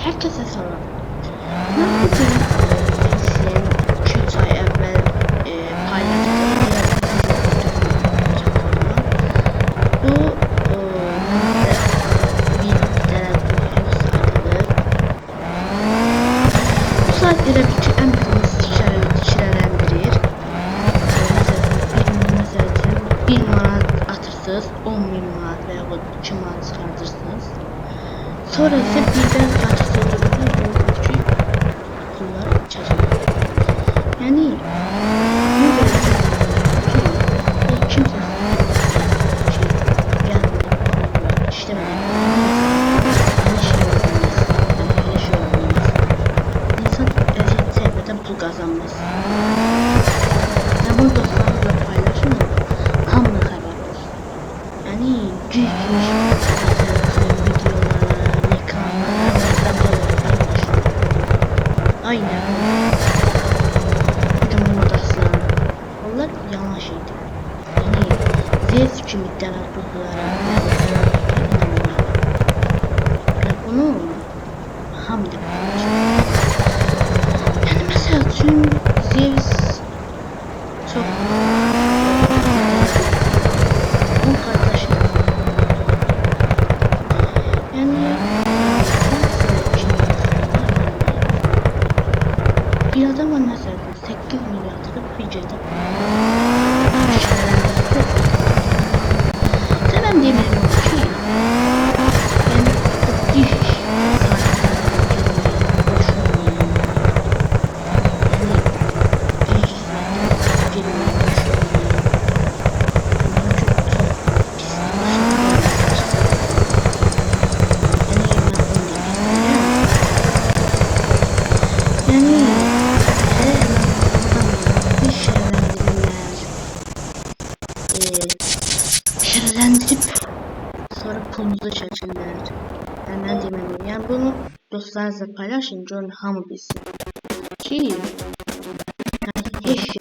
Herkese selam. Ben bugün sizin 2-3 ay evvel paylaştığım bu bu sayfaları bütün en büyük şişelendirir. Mesela bir manat atırsınız, 10.000 manat veya 2 manat çıkartırsınız. Sonra ise birden kaçırdığınızda bu küçük pullar çözülür. Yani bu böyle kimse gelmedi, işlemedi. İnsan eziyet sevmeden pul kazanmaz. Ben bunu dostlarımla paylaşın, hamla haber olsun. Yani güzel aynen. Bakın bunu da aslan. Onlar yalan şeydi. Yani zeyt kimi denen bulgulara inanmıyorlar. Yani bunu hamle yani mesela tüm Zeus çok on kardeşi yani bir adam var mesela 8 milyarlık bütçede ben demiyorum ki yani diş şerlendirip sonra pulunuzu çekinler. Yani ben demem. Yani bunu dostlarınızla paylaşın. John hamı bilsin. Ki yani hiç